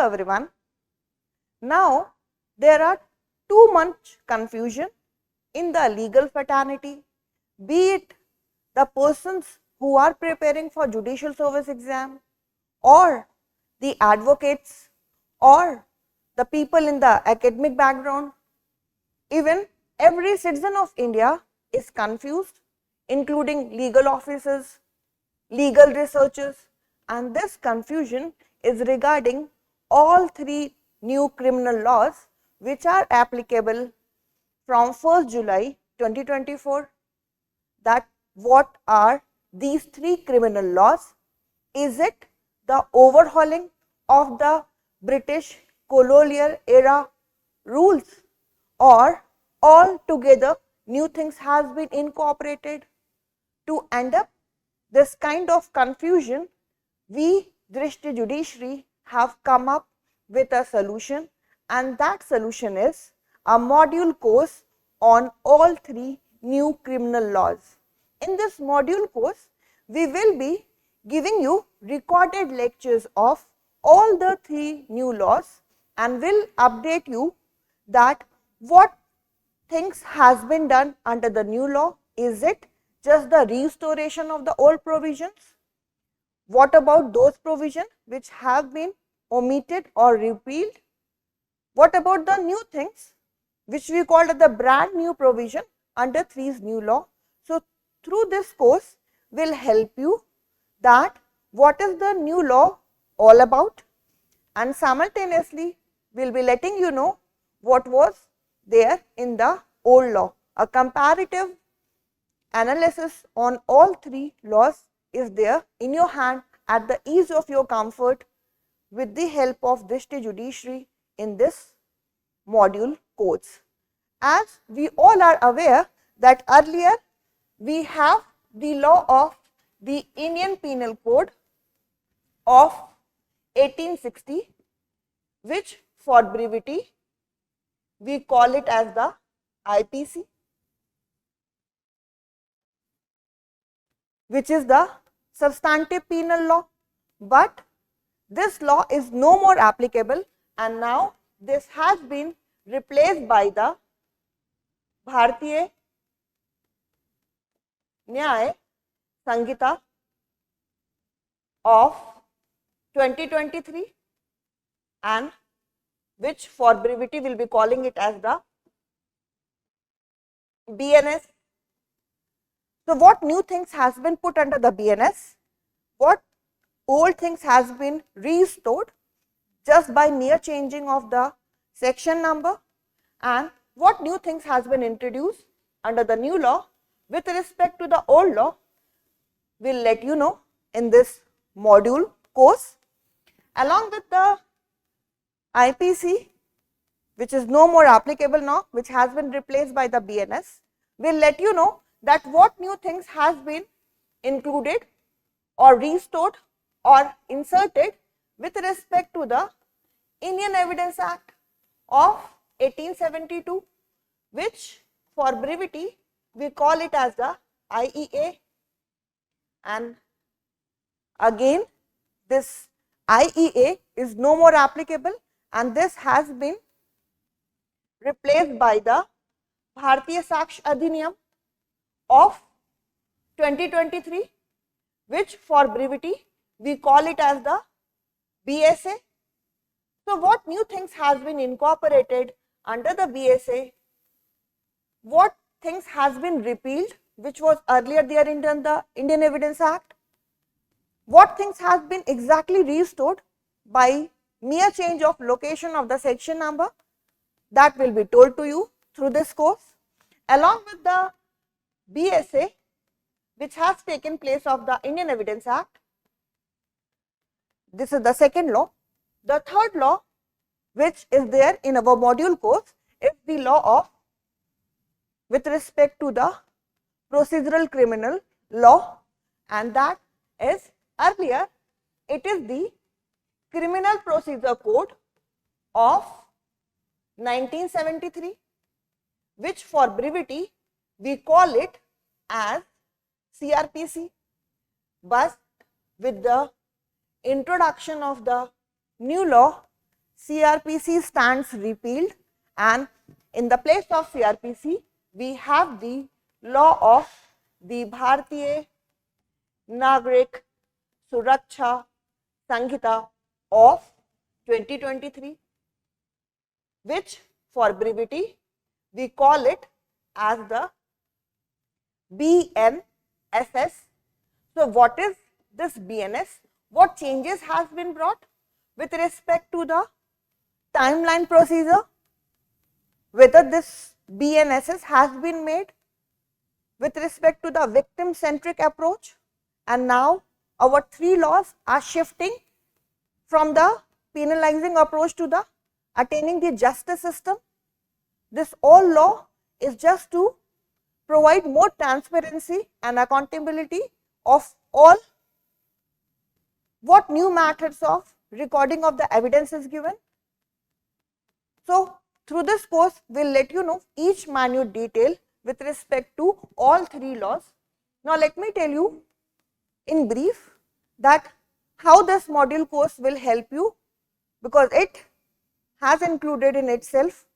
everyone. Now there are too much confusion in the legal fraternity, be it the persons who are preparing for judicial service exam or the advocates or the people in the academic background. Even every citizen of India is confused, including legal officers, legal researchers, and this confusion is regarding all three new criminal laws which are applicable from 1st July 2024. That what are these three criminal laws? Is it the overhauling of the British colonial era rules, or altogether new things has been incorporated? To end up this kind of confusion, we Drishti Judiciary have come up with a solution, and that solution is a module course on all three new criminal laws. In this module course, we will be giving you recorded lectures of all the three new laws and will update you that what things has been done under the new law. Is it just the restoration of the old provisions? What about those provisions which have been omitted or repealed? What about the new things which we called the brand new provision under three's new law? So through this course will help you that what is the new law all about, and simultaneously will be letting you know what was there in the old law. A comparative analysis on all three laws is there in your hand at the ease of your comfort with the help of Drishti Judiciary in this module course. As we all are aware that earlier we have the law of the Indian Penal Code of 1860, which for brevity we call it as the IPC, which is the substantive penal law, but this law is no more applicable, and now this has been replaced by the Bharatiya Nyaya Sanhita of 2023, and which for brevity will be calling it as the BNS. So what new things has been put under the BNS? What old things has been restored just by mere changing of the section number, and what new things has been introduced under the new law with respect to the old law, will let you know in this module course. Along with the IPC, which is no more applicable now, which has been replaced by the BNS, will let you know that what new things has been included or restored or inserted with respect to the Indian Evidence Act of 1872, which for brevity we call it as the IEA. And again this IEA is no more applicable, and this has been replaced by the Bharatiya Sakshya Adhiniyam of 2023, which for brevity we call it as the BSA. So what new things has been incorporated under the BSA? What things has been repealed which was earlier there in the Indian Evidence Act? What things has been exactly restored by mere change of location of the section number? That will be told to you through this course. Along with the BSA, which has taken place of the Indian Evidence Act, this is the second law. The third law which is there in our module course is the law of with respect to the procedural criminal law, and that is earlier it is the Criminal Procedure Code of 1973, which for brevity we call it as CRPC, but with the introduction of the new law CRPC stands repealed, and in the place of CRPC, we have the law of the Bharatiya, Nagarik, Suraksha, Sanhita of 2023, which for brevity we call it as the BNSS. So, what is this BNS? What changes has been brought with respect to the timeline procedure? Whether this BNSS has been made with respect to the victim centric approach, and now our three laws are shifting from the penalizing approach to the attaining the justice system. This all law is just to provide more transparency and accountability of all what new methods of recording of the evidence is given. So, through this course, we will let you know each minute detail with respect to all three laws. Now, let me tell you in brief that how this module course will help you, because it has included in itself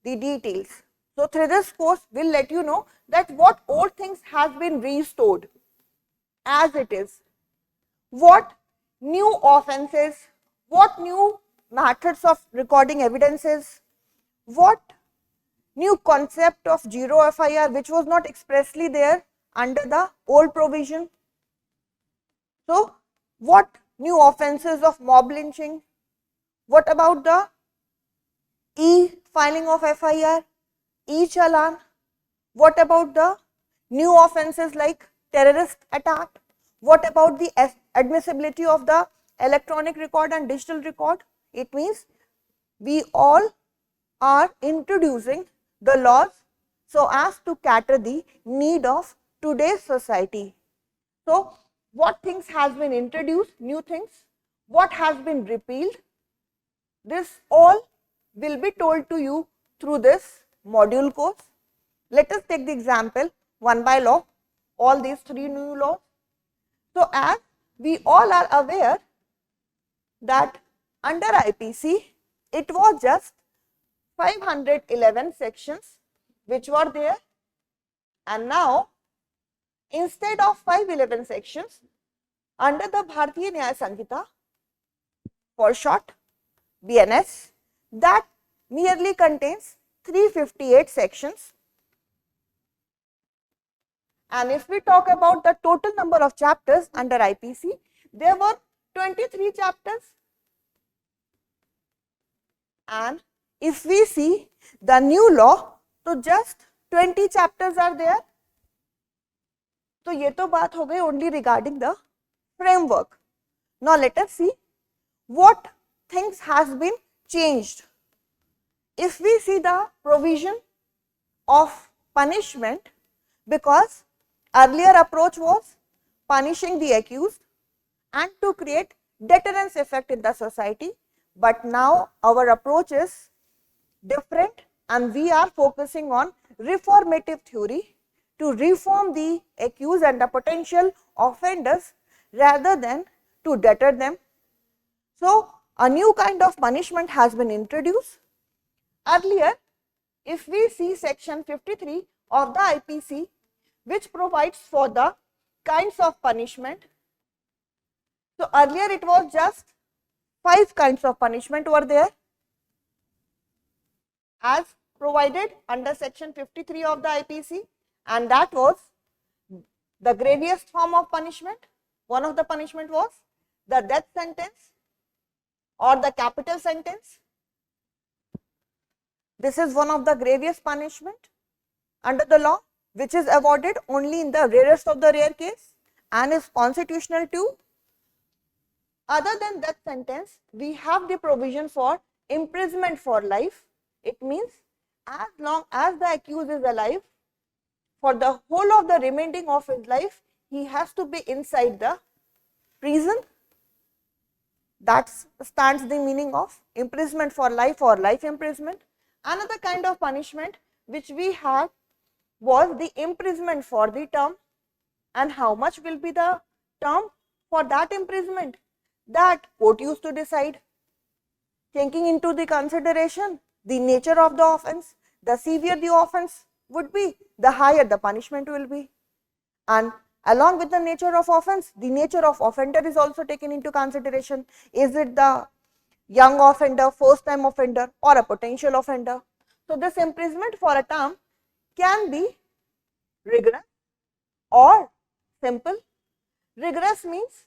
the details. So, through this course, we will let you know that what old things has been restored as it is, what new offences, what new methods of recording evidences, what new concept of zero FIR which was not expressly there under the old provision. So, what new offences of mob lynching, what about the e-filing of FIR, e-challan, what about the new offences like terrorist attack, what about the admissibility of the electronic record and digital record. It means we all are introducing the laws so as to cater the need of today's society. So, what things has been introduced, new things, what has been repealed, this all will be told to you through this module course. Let us take the example one by law, all these three new laws. So, as we all are aware that under IPC, it was just 511 sections which were there, and now instead of 511 sections under the Bharatiya Nyaya Sanhita, for short BNS, that merely contains 358 sections. And if we talk about the total number of chapters under IPC, there were 23 chapters. And if we see the new law, so just 20 chapters are there. So, ये तो बात हो गई only regarding the framework. Now, let us see what things has been changed. If we see the provision of punishment, because earlier approach was punishing the accused and to create deterrence effect in the society, but now our approach is different and we are focusing on reformative theory to reform the accused and the potential offenders rather than to deter them. So, a new kind of punishment has been introduced. Earlier, if we see section 53 of the IPC, which provides for the kinds of punishment. So, earlier it was just 5 kinds of punishment were there as provided under section 53 of the IPC, and that was the gravest form of punishment. One of the punishment was the death sentence or the capital sentence. This is one of the gravest punishment under the law, which is awarded only in the rarest of the rare case and is constitutional too. Other than death sentence, we have the provision for imprisonment for life. It means as long as the accused is alive, for the whole of the remaining of his life, he has to be inside the prison. That stands the meaning of imprisonment for life or life imprisonment. Another kind of punishment which we had was the imprisonment for the term. And how much will be the term for that imprisonment? That court used to decide. taking into the consideration the nature of the offence, the severe the offence would be, the higher the punishment will be. And along with the nature of offence, the nature of offender is also taken into consideration. Is it the young offender, first time offender, or a potential offender? So, this imprisonment for a term can be rigorous or simple. Rigorous means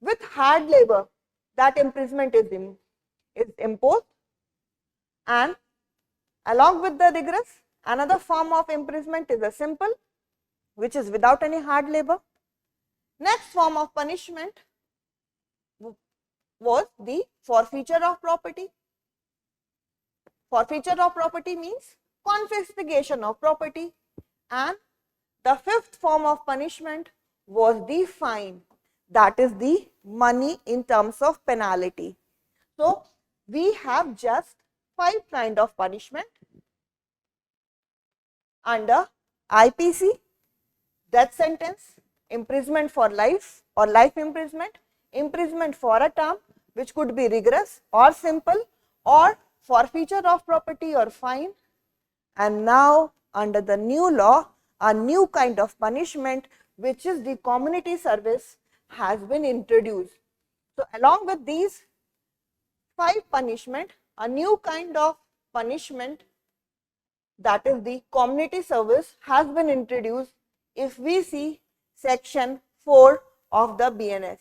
with hard labor that imprisonment is imposed, and along with the rigorous, another form of imprisonment is a simple, which is without any hard labor. Next form of punishment was the forfeiture of property. Forfeiture of property means confiscation of property, and the fifth form of punishment was the fine, that is the money in terms of penalty. So, we have just 5 kind of punishment under IPC: death sentence, imprisonment for life or life imprisonment, imprisonment for a term which could be rigorous or simple, or forfeiture of property or fine. And now under the new law, a new kind of punishment, which is the community service, has been introduced. So, along with these 5 punishment, a new kind of punishment, that is the community service, has been introduced if we see section 4 of the BNS.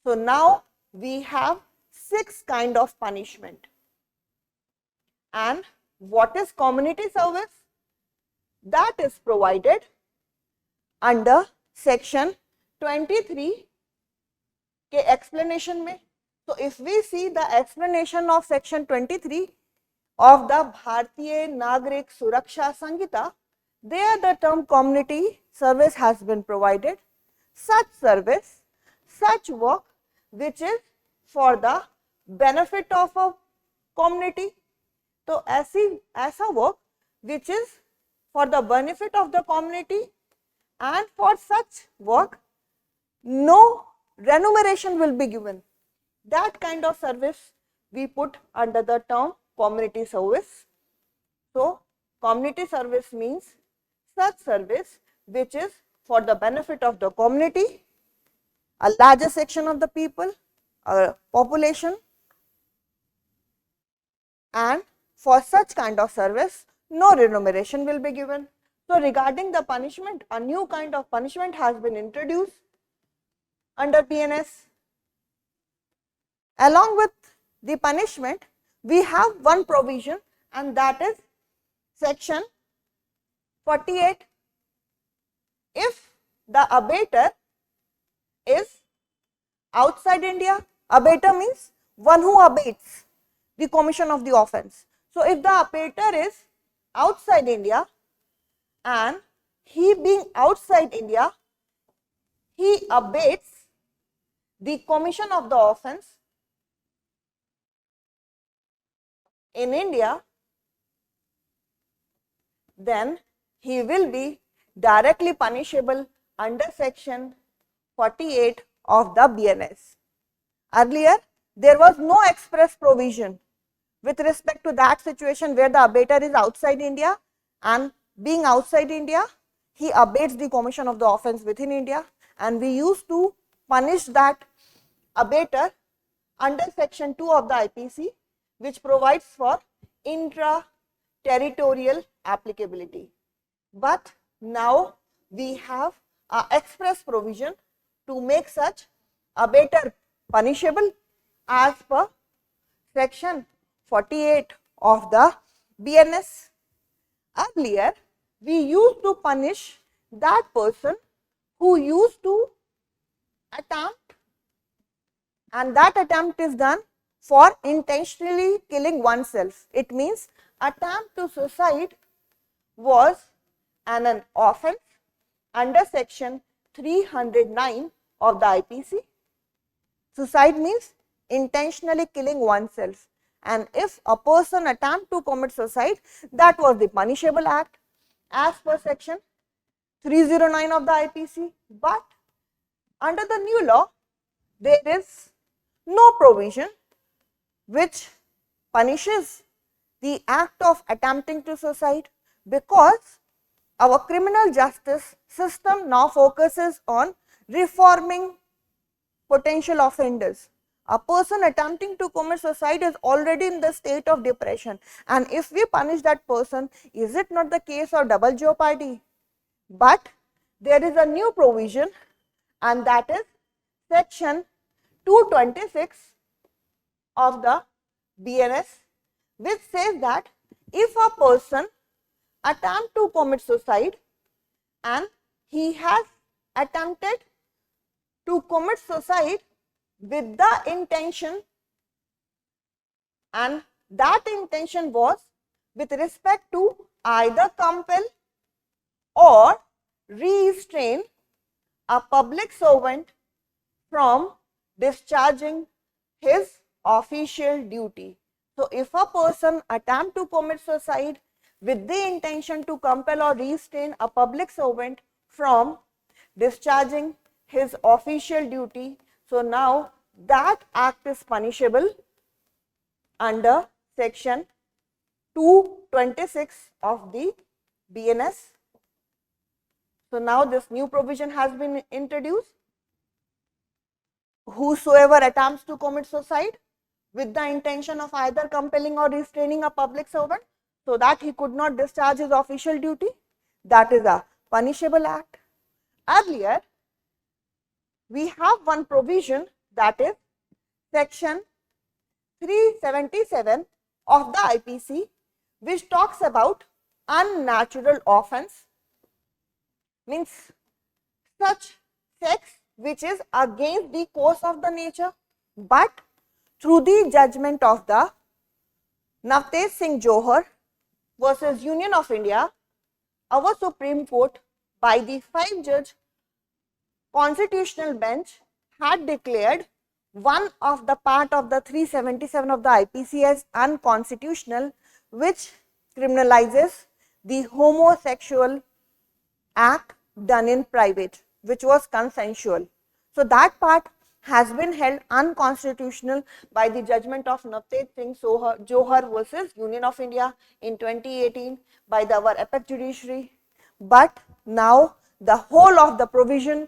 So, now we have 6 kind of punishment. And what is community service? That is provided under section 23 के explanation में. So, if we see the explanation of section 23 of the Bharatiya Nagarik Suraksha Sanhita, there the term community service has been provided. Such service, such work which is for the benefit of a community. तो ऐसा work which is for the benefit of the community, and for such work no remuneration will be given. That kind of service we put under the term community service. So, community service means such service which is for the benefit of the community, a larger section of the people, a population, and for such kind of service no remuneration will be given. So, regarding the punishment, a new kind of punishment has been introduced under BNS. Along with the punishment, we have one provision, and that is section 48. If the abater is outside India, abater means one who abates the commission of the offence. So, if the abater is outside India, and he being outside India, he abates the commission of the offence in India, then he will be directly punishable under section 48 of the BNS. Earlier, there was no express provision with respect to that situation where the abater is outside India, and being outside India, he abates the commission of the offence within India, and we used to punish that abater under section 2 of the IPC, which provides for intra-territorial applicability. But now we have an express provision to make such abater punishable as per section 48 of the BNS. Earlier, we used to punish that person who used to attempt, and that attempt is done for intentionally killing oneself. It means attempt to suicide was an offence under section 309 of the IPC. Suicide means intentionally killing oneself, and if a person attempt to commit suicide, that was the punishable act as per section 309 of the IPC. But under the new law, there is no provision which punishes the act of attempting to suicide, because our criminal justice system now focuses on reforming potential offenders. A person attempting to commit suicide is already in the state of depression, and if we punish that person, is it not the case of double jeopardy? But there is a new provision, and that is section 226 of the BNS, which says that if a person attempt to commit suicide and he has attempted to commit suicide with the intention, and that intention was with respect to either compel or restrain a public servant from discharging his official duty. So, if a person attempt to commit suicide with the intention to compel or restrain a public servant from discharging his official duty, so now that act is punishable under section 226 of the BNS. So now this new provision has been introduced. Whosoever attempts to commit suicide with the intention of either compelling or restraining a public servant so that he could not discharge his official duty, that is a punishable act. Earlier, we have one provision, that is section 377 of the IPC, which talks about unnatural offence, means such sex which is against the course of the nature, but through the judgment of the Navtej Singh Johar versus Union of India, our Supreme Court by the 5-judge constitutional bench had declared one of the part of the 377 of the IPC as unconstitutional, which criminalizes the homosexual act done in private, which was consensual. So that part has been held unconstitutional by the judgment of Navtej Singh Johar versus Union of India in 2018 by our Apex Judiciary. But now the whole of the provision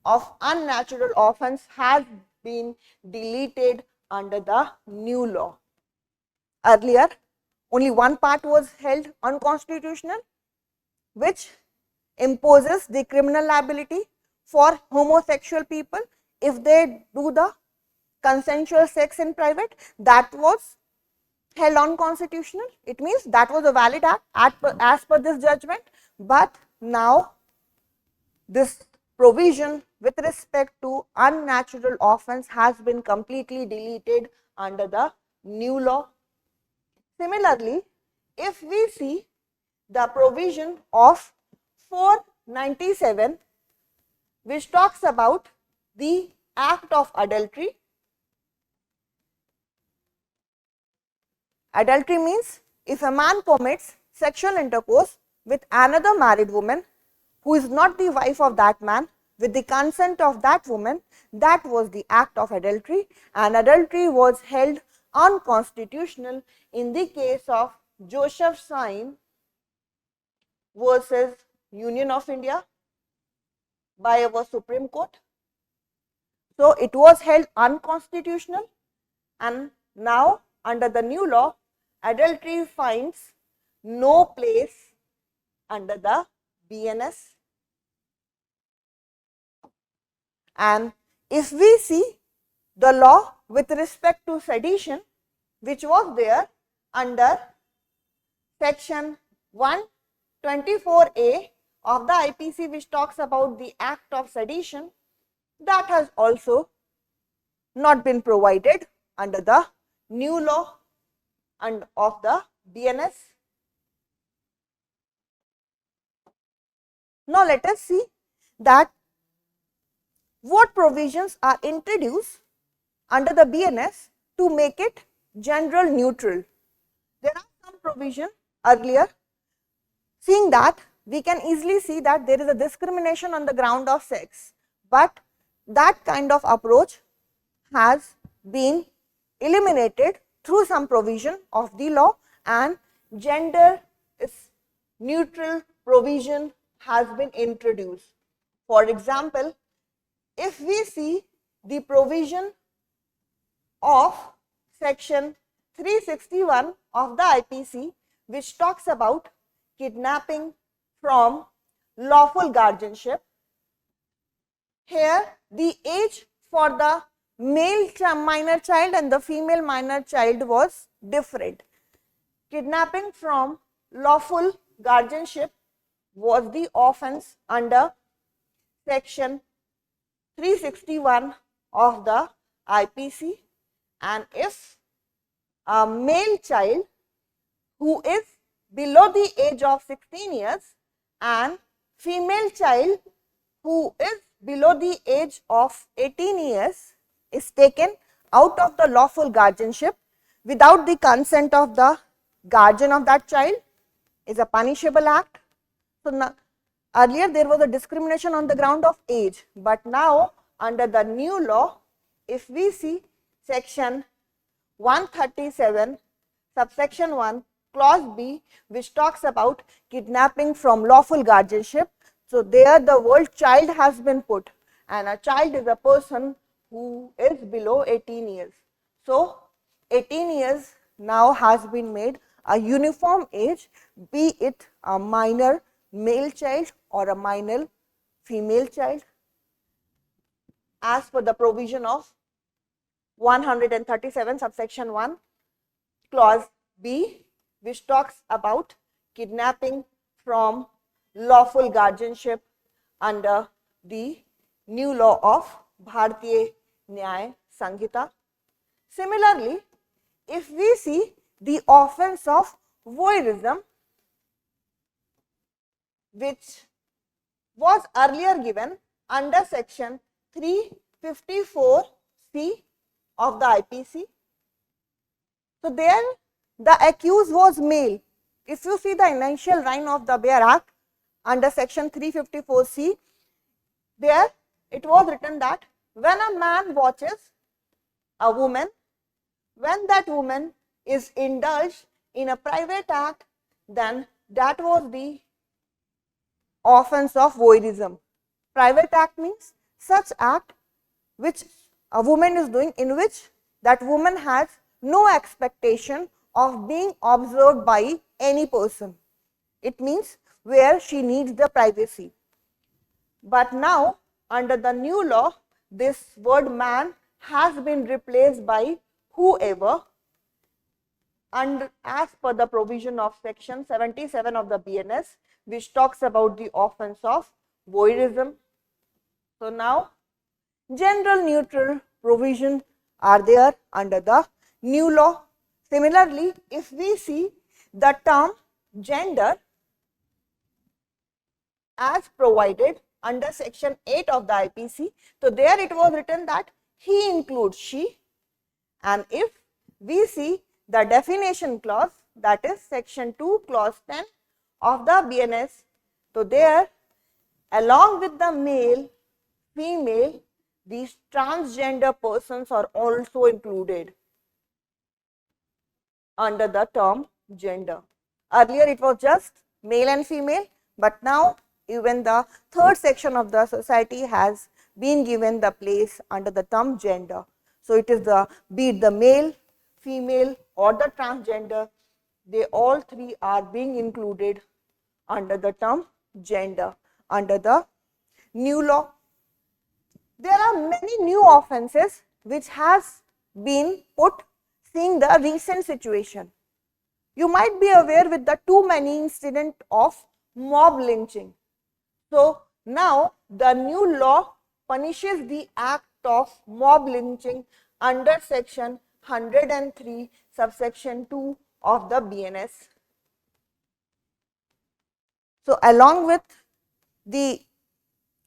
of unnatural offence has been deleted under the new law. Earlier, only one part was held unconstitutional, which imposes the criminal liability for homosexual people if they do the consensual sex in private. That was held unconstitutional. It means that was a valid act as per this judgment, but now this provision with respect to unnatural offence has been completely deleted under the new law. Similarly, if we see the provision of 497, which talks about the act of adultery. Adultery means if a man commits sexual intercourse with another married woman who is not the wife of that man with the consent of that woman, that was the act of adultery, and adultery was held unconstitutional in the case of Joseph Sain versus Union of India by our Supreme Court. So it was held unconstitutional, and now under the new law, adultery finds no place under the BNS. And if we see the law with respect to sedition, which was there under section 124A of the IPC, which talks about the act of sedition, that has also not been provided under the new law and of the BNS. Now let us see that what provisions are introduced under the BNS to make it gender neutral. There are some provisions earlier, seeing that we can easily see that there is a discrimination on the ground of sex, but that kind of approach has been eliminated through some provision of the law, and gender is neutral provision has been introduced. For example, if we see the provision of section 361 of the IPC, which talks about kidnapping from lawful guardianship, here the age for the male minor child and the female minor child was different. Kidnapping from lawful guardianship was the offence under section 361 of the IPC, and if a male child who is below the age of 16 years and female child who is below the age of 18 years is taken out of the lawful guardianship without the consent of the guardian of that child, is a punishable act. So, now, earlier there was a discrimination on the ground of age, but now under the new law, if we see section 137 subsection 1 clause B, which talks about kidnapping from lawful guardianship, so there the word child has been put, and a child is a person who is below 18 years. So 18 years now has been made a uniform age, be it a minor male child or a minor female child, as per the provision of 137 subsection 1 clause B, which talks about kidnapping from lawful guardianship under the new law of Bharatiya Nyaya Sanhita. Similarly, if we see the offence of voyeurism, which was earlier given under section 354C of the IPC. So there the accused was male. If you see the initial line of the Bare Act under section 354C, there it was written that when a man watches a woman, when that woman is indulged in a private act, then that was the offence of voyeurism. Private act means such act which a woman is doing in which that woman has no expectation of being observed by any person. It means where she needs the privacy. But now under the new law, this word man has been replaced by whoever, and as per the provision of section 77 of the BNS, which talks about the offence of voyeurism. So now general neutral provision are there under the new law. Similarly, if we see the term gender as provided under section 8 of the IPC, so there it was written that he includes she, and if we see the definition clause, that is section 2 clause 10 of the BNS, so there along with the male, female, these transgender persons are also included under the term gender. Earlier it was just male and female, but now even the third section of the society has been given the place under the term gender. So it is the, be it the male, female or the transgender, they all three are being included under the term gender under the new law. There are many new offences which has been put seeing the recent situation. You might be aware with the too many incident of mob lynching. So now the new law punishes the act of mob lynching under section 103 subsection 2 of the BNS. So along with the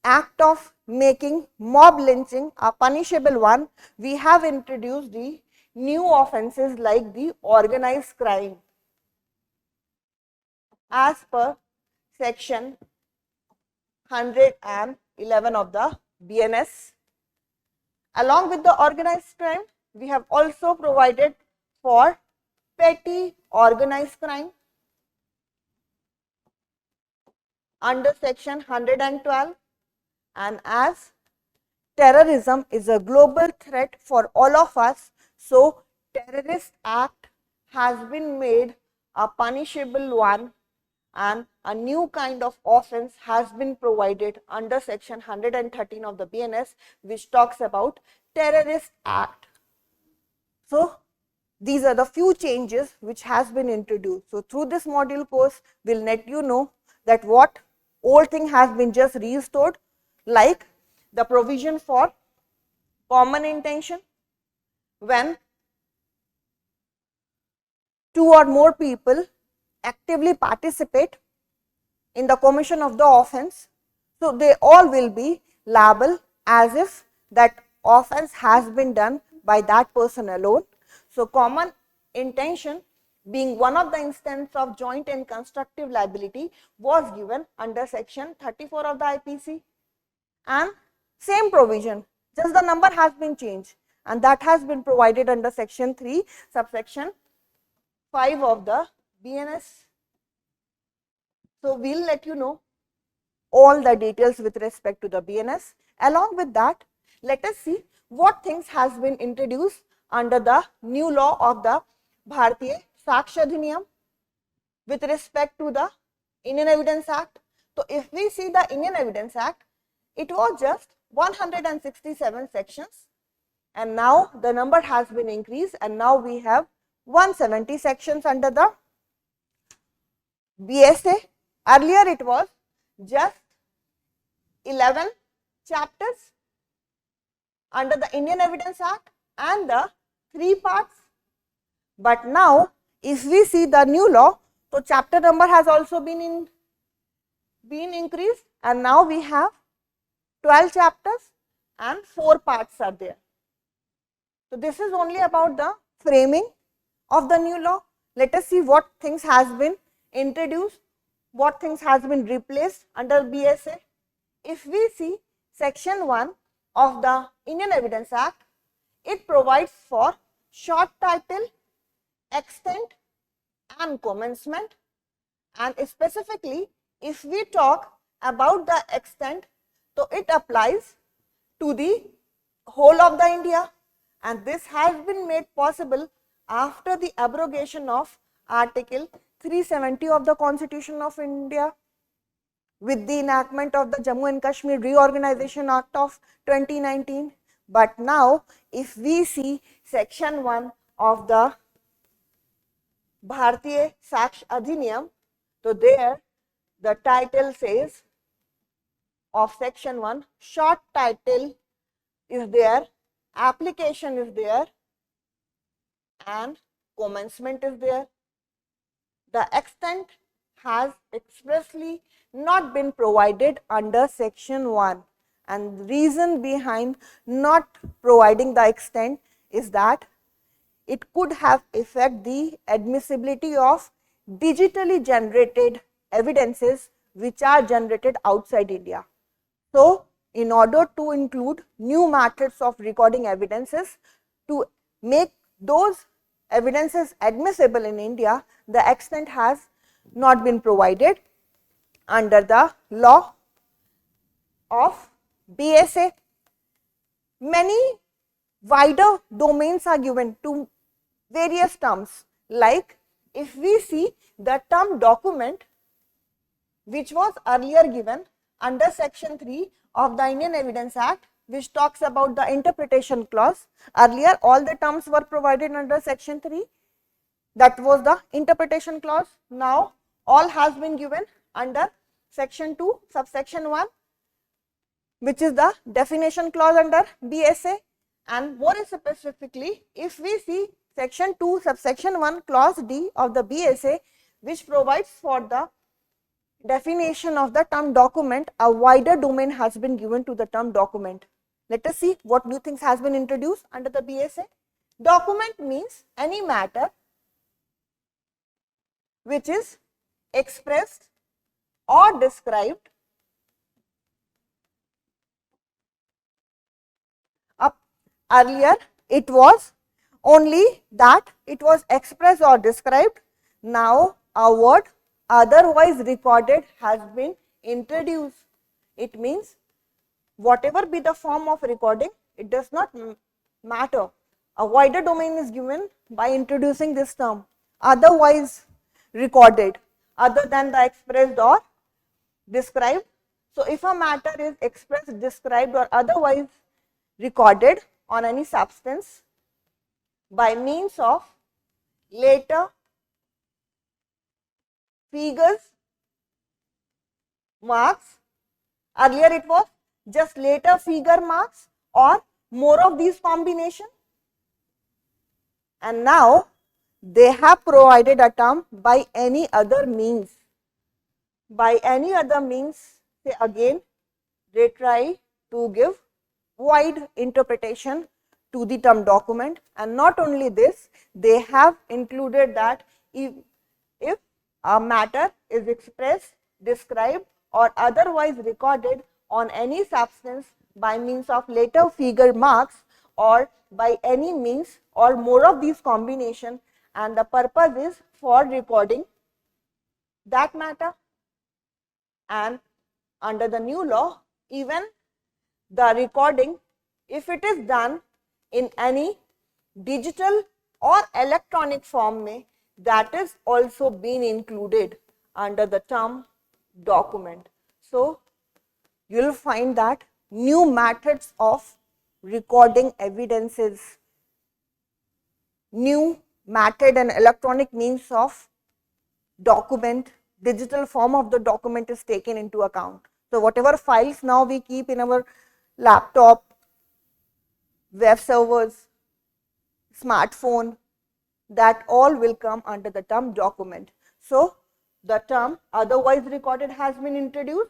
act of making mob lynching a punishable one, we have introduced the new offences like the organized crime as per section 111 of the BNS. Along with the organized crime, we have also provided for petty organized crime under section 112, and as terrorism is a global threat for all of us, so terrorist act has been made a punishable one, and a new kind of offense has been provided under section 113 of the BNS, which talks about terrorist act. So these are the few changes which has been introduced. So through this module course, we'll let you know that what old thing has been just restored, like the provision for common intention when two or more people actively participate in the commission of the offense. So they all will be liable as if that offense has been done by that person alone. So common intention being one of the instances of joint and constructive liability was given under section 34 of the IPC, and same provision, just the number has been changed, and that has been provided under section 3 subsection 5 of the BNS. So we'll let you know all the details with respect to the BNS. Along with that, let us see what things has been introduced under the new law of the Bharatiya Sakshya Adhiniyam with respect to the Indian Evidence Act. So if we see the Indian Evidence Act, it was just 167 sections, and now the number has been increased, and now we have 170 sections under the BSA. Earlier it was just 11 chapters under the Indian Evidence Act and the 3 parts. But now if we see the new law, so chapter number has also been increased, and now we have 12 chapters and 4 parts are there. So this is only about the framing of the new law. Let us see what things has been introduced, what things has been replaced under BSA. If we see section 1 of the Indian Evidence Act, it provides for short title, extent and commencement, and specifically if we talk about the extent, so it applies to the whole of the India, and this has been made possible after the abrogation of Article 370 of the Constitution of India with the enactment of the Jammu and Kashmir Reorganization Act of 2019. But now if we see section 1 of the Bharatiya Sakshya Adhiniyam, so there the title says of section 1, short title is there, application is there and commencement is there. The extent has expressly not been provided under section 1, and the reason behind not providing the extent is that it could have affect the admissibility of digitally generated evidences which are generated outside India. So in order to include new methods of recording evidences to make those evidences admissible in India, the extent has not been provided under the law of BSA. Many wider domains are given to various terms, like if we see the term document, which was earlier given under section 3 of the Indian Evidence Act, which talks about the interpretation clause. Earlier all the terms were provided under section 3, that was the interpretation clause. Now all has been given under section 2 subsection 1, which is the definition clause under BSA. And more specifically, if we see section 2 subsection 1 clause D of the BSA, which provides for the definition of the term document, a wider domain has been given to the term document. Let us see what new things has been introduced under the BSA. Document means any matter which is expressed or described earlier it was only that it was expressed or described. Now a word otherwise recorded has been introduced. It means whatever be the form of recording, it does not matter. A wider domain is given by introducing this term, otherwise recorded, other than the expressed or described. So if a matter is expressed, described or otherwise recorded on any substance by means of later figures, marks, earlier it was just later figure marks or more of these combination, and now they have provided a term by any other means. By any other means, say again, they try to give wide interpretation to the term document, and not only this, they have included that if a matter is expressed, described or otherwise recorded on any substance by means of later figure marks or by any means or more of these combination, and the purpose is for recording that matter. And under the new law, even the recording, if it is done in any digital or electronic form, that is also been included under the term document. So you will find that new methods of recording evidences, new method and electronic means of document, digital form of the document is taken into account. So whatever files now we keep in our laptop, web servers, smartphone, that all will come under the term document. So the term otherwise recorded has been introduced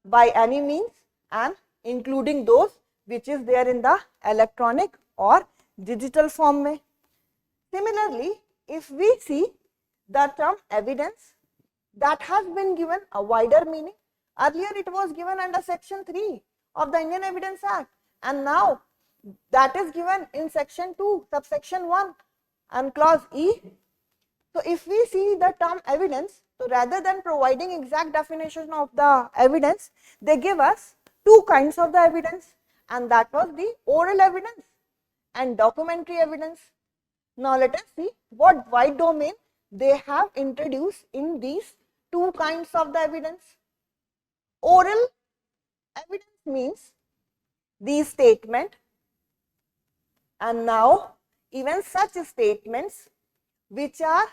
by any means and including those which is there in the electronic or digital form. Similarly, if we see the term evidence, that has been given a wider meaning. Earlier it was given under section 3 of the Indian Evidence Act, and now that is given in section 2 subsection 1 and clause E. So if we see the term evidence, so rather than providing exact definition of the evidence, they give us two kinds of the evidence, and that was the oral evidence and documentary evidence. Now let us see what wide domain they have introduced in these two kinds of the evidence. Oral evidence means the statement, and now even such statements which are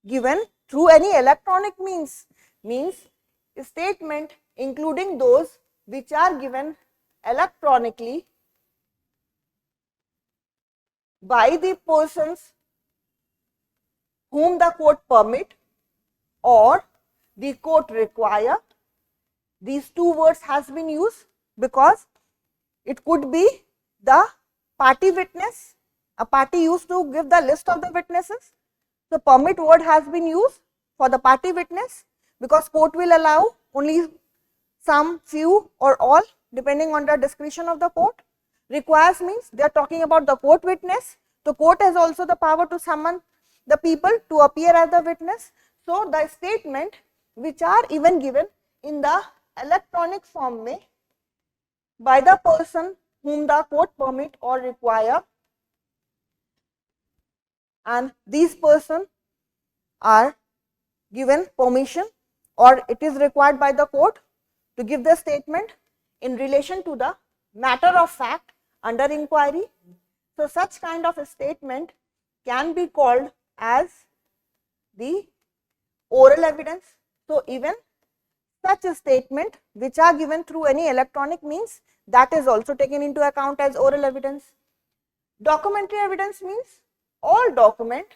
given through any electronic means statement including those which are given electronically by the persons whom the court permit or the court require. These two words has been used because it could be the party witness. A party used to give the list of the witnesses. So permit word has been used for the party witness because court will allow only some, few or all depending on the discretion of the court. Requires means they are talking about the court witness. The court has also the power to summon the people to appear as the witness. So the statement which are even given in the electronic form by the person whom the court permit or require, and these persons are given permission or it is required by the court to give the statement in relation to the matter of fact under inquiry. So such kind of a statement can be called as the oral evidence. So even such a statement which are given through any electronic means, that is also taken into account as oral evidence. Documentary evidence means all document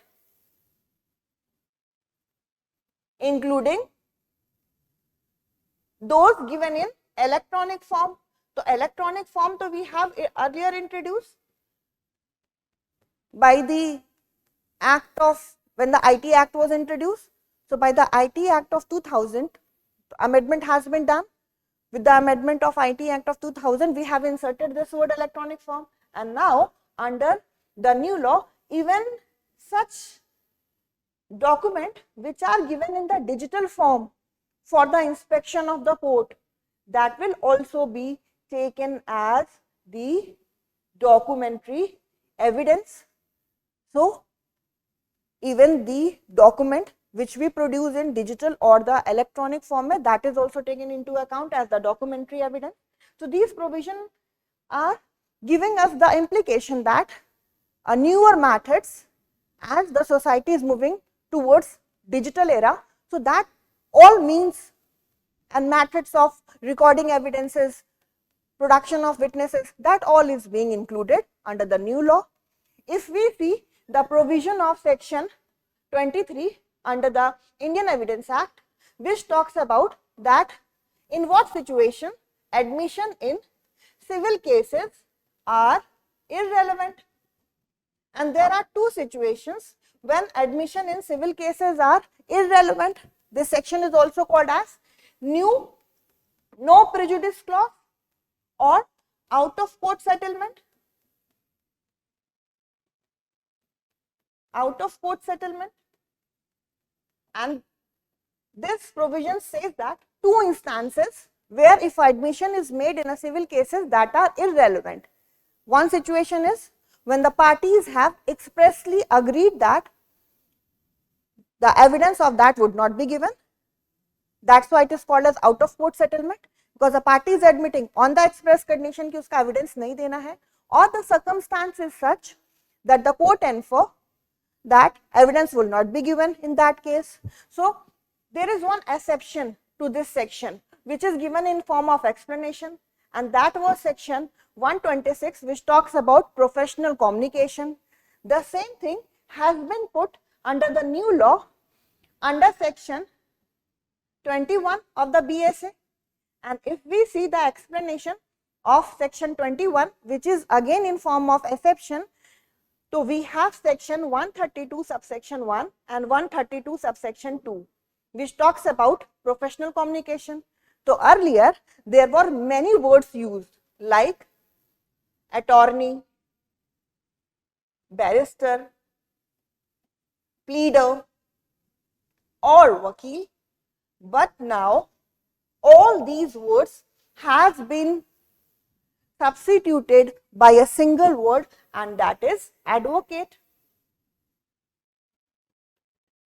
including those given in electronic form. So electronic form to we have earlier introduced by the act of, when the IT Act was introduced. So by the IT Act of 2000, amendment has been done. With the amendment of IT Act of 2000, we have inserted this word electronic form, and now under the new law, even such document which are given in the digital form for the inspection of the court, that will also be taken as the documentary evidence. So, even the document which we produce in digital or the electronic format, that is also taken into account as the documentary evidence. So, these provisions are giving us the implication that a newer methods as the society is moving towards digital era. So, that all means and methods of recording evidences, production of witnesses, that all is being included under the new law. If we see the provision of section 23 under the Indian Evidence Act, which talks about that in what situation admission in civil cases are irrelevant, and there are two situations when admission in civil cases are irrelevant. This section is also called as no prejudice clause or out of court settlement. Out of court settlement, and this provision says that two instances where if admission is made in a civil cases that are irrelevant. One situation is when the parties have expressly agreed that the evidence of that would not be given. That's why it is called as out of court settlement, because the party is admitting on the express condition कि उसका evidence नहीं देना है, or the circumstance is such that the court infer that evidence will not be given in that case. So, there is one exception to this section which is given in form of explanation, and that was section 126, which talks about professional communication. The same thing has been put under the new law under section 21 of the BSA, and if we see the explanation of section 21, which is again in form of exception, so we have section 132 subsection 1 and 132 subsection 2, which talks about professional communication. So earlier there were many words used like attorney, barrister, pleader or vakil, but now all these words has been substituted by a single word, and that is advocate.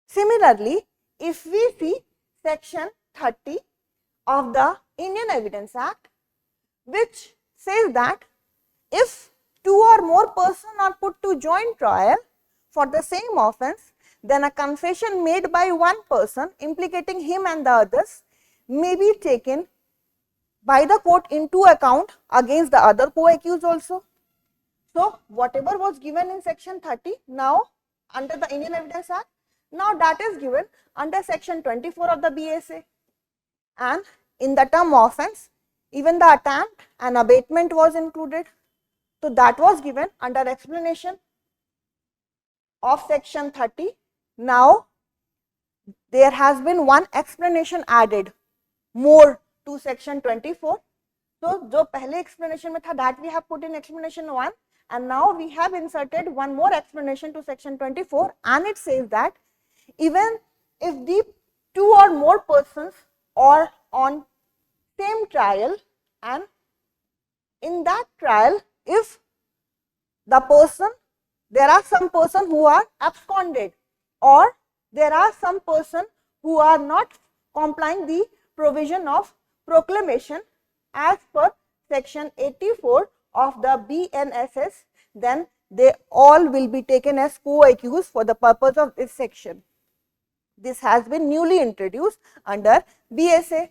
Similarly, if we see section 30 of the Indian Evidence Act, which says that if two or more persons are put to joint trial for the same offence, then a confession made by one person implicating him and the others may be taken by the court into account against the other co-accused also. So, whatever was given in section 30 now under the Indian Evidence Act, now that is given under section 24 of the BSA, and in the term offence even the attempt and abatement was included. So, that was given under explanation of section 30. Now, there has been one explanation added more to section 24. So, जो पहले explanation में था, that we have put in explanation 1, and now we have inserted one more explanation to section 24, and it says that even if the two or more persons are on same trial, and in that trial if the person, there are some person who are absconded, or there are some person who are not complying the provision of proclamation as per section 84 of the BNSS, then they all will be taken as co-accused for the purpose of this section. This has been newly introduced under BSA.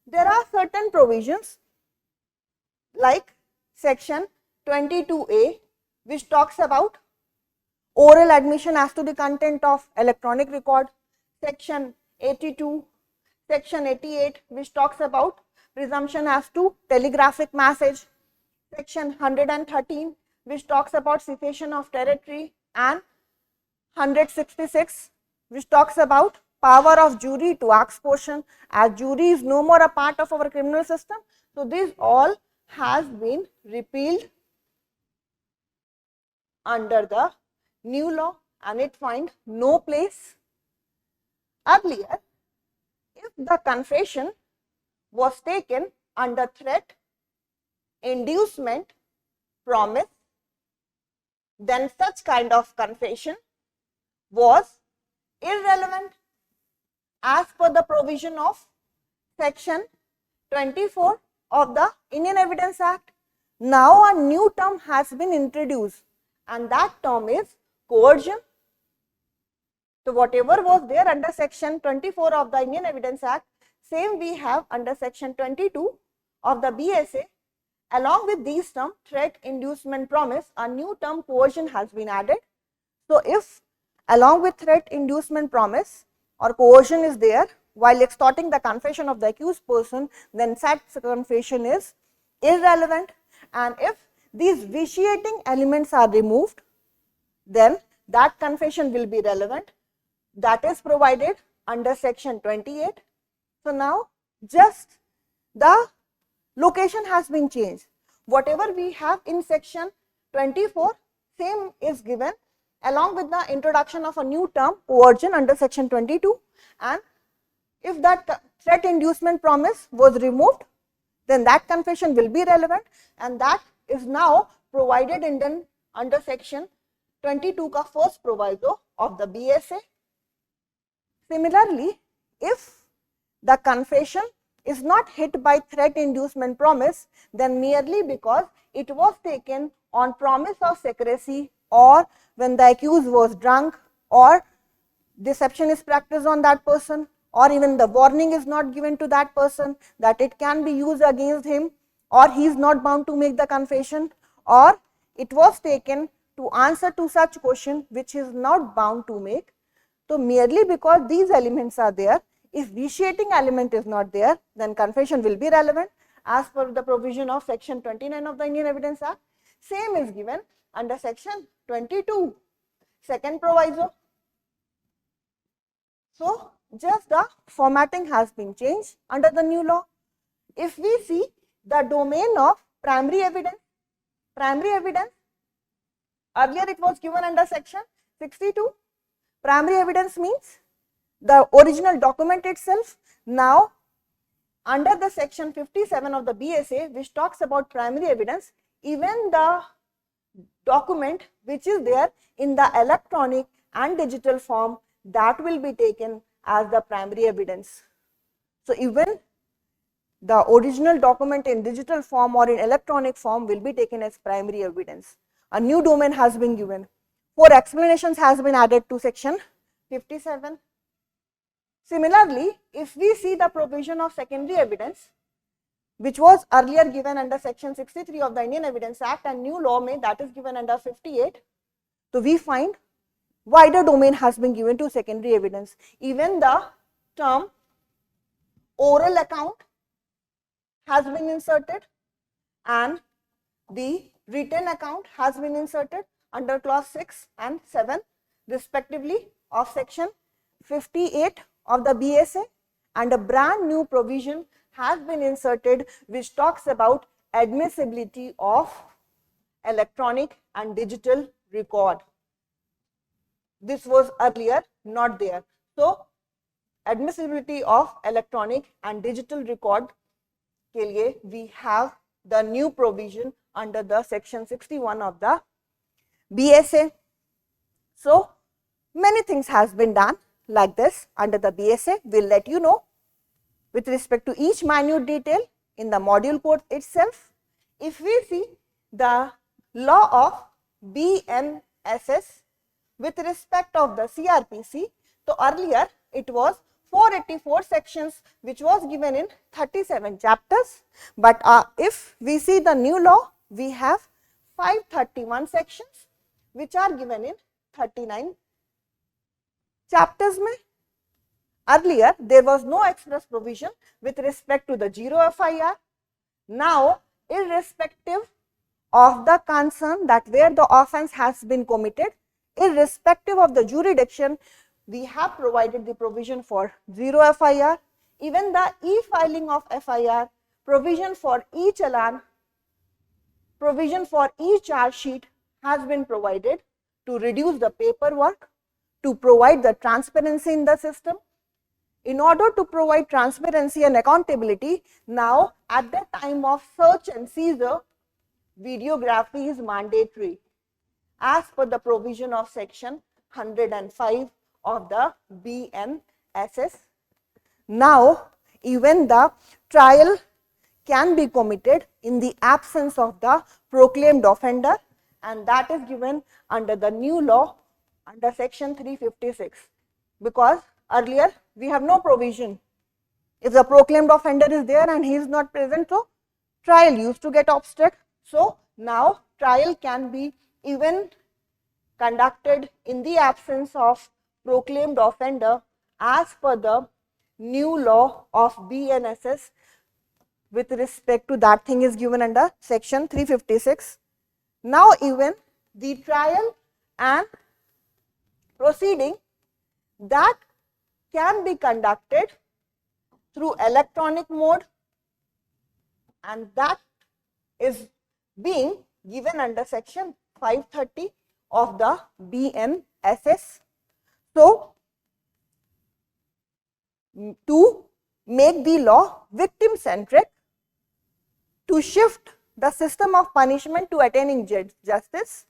There are certain provisions like section 22A, which talks about oral admission as to the content of electronic record, section 82, section 88, which talks about presumption as to telegraphic message, section 113, which talks about cessation of territory, and 166, which talks about power of jury to ask question, as jury is no more a part of our criminal system. So, this all has been repealed under the new law and it find no place. Earlier, if the confession was taken under threat, inducement, promise, then such kind of confession was irrelevant as per the provision of section 24 of the Indian Evidence Act. Now a new term has been introduced and that term is coercion. So whatever was there under section 24 of the Indian Evidence Act, same we have under section 22 of the BSA. Along with these terms, threat, inducement, promise, a new term coercion has been added. So if along with threat, inducement, promise or coercion is there while extorting the confession of the accused person, then such confession is irrelevant, and if these vitiating elements are removed, then that confession will be relevant. That is provided under section 28. So now just the location has been changed. Whatever we have in section 24, same is given along with the introduction of a new term coercion under section 22, and if that threat, inducement, promise was removed, then that confession will be relevant, and that is now provided in under section 22 ka first proviso of the BSA. Similarly, if the confession is not hit by threat, inducement, promise, then merely because it was taken on promise of secrecy or when the accused was drunk or deception is practiced on that person, or even the warning is not given to that person that it can be used against him, or he is not bound to make the confession, or it was taken to answer to such question which he is not bound to make. So merely because these elements are there, if vitiating element is not there, then confession will be relevant as per the provision of section 29 of the Indian Evidence Act. Same is given under section 22, second proviso. So just the formatting has been changed under the new law. If we see the domain of primary evidence, earlier it was given under section 62. Primary evidence means the original document itself. Now under the section 57 of the BSA, which talks about primary evidence, even the document which is there in the electronic and digital form, that will be taken as the primary evidence. So even the original document in digital form or in electronic form will be taken as primary evidence. A new domain has been given. 4 explanations has been added to section 57. Similarly, if we see the provision of secondary evidence, which was earlier given under section 63 of the Indian Evidence Act and new law may that is given under 58, so we find wider domain has been given to secondary evidence. Even the term oral account has been inserted and the written account has been inserted under clause 6 and 7 respectively of section 58 of the BSA, and a brand new provision has been inserted which talks about admissibility of electronic and digital record. This was earlier not there. So admissibility of electronic and digital record के लिए we have the new provision under the section 61 of the BSA. So many things has been done like this under the BSA. We'll let you know with respect to each minute detail in the module code itself. If we see the law of BNSS with respect of the CRPC, so earlier it was 484 sections which was given in 37 chapters, but if we see the new law, we have 531 sections which are given in 39 chapters. Earlier there was no express provision with respect to the zero FIR. Now irrespective of the concern that where the offence has been committed, irrespective of the jurisdiction, we have provided the provision for zero FIR, even the e-filing of FIR, provision for e-challan, provision for e-charge sheet has been provided to reduce the paperwork, to provide the transparency in the system. In order to provide transparency and accountability, now at the time of search and seizure, videography is mandatory as per the provision of section 105 of the BNSS. Now, even the trial can be committed in the absence of the proclaimed offender, and that is given under the new law under section 356, because earlier we have no provision. If the proclaimed offender is there and he is not present, so trial used to get obstruct. So now trial can be even conducted in the absence of proclaimed offender as per the new law of BNSS. With respect to that thing is given under section 356. Now even the trial and proceeding that can be conducted through electronic mode, and that is being given under section 530 of the BNSS. So, to make the law victim centric, to shift the system of punishment to attaining justice,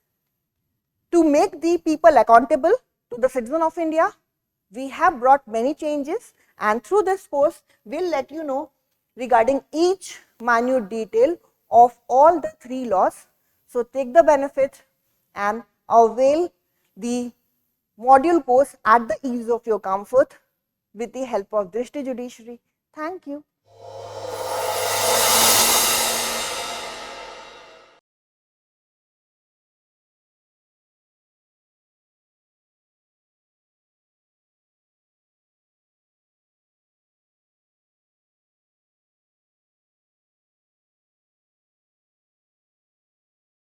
to make the people accountable to the citizen of India, we have brought many changes, and through this course we will let you know regarding each minute detail of all the three laws. So take the benefit and avail the module course at the ease of your comfort with the help of Drishti Judiciary. Thank you.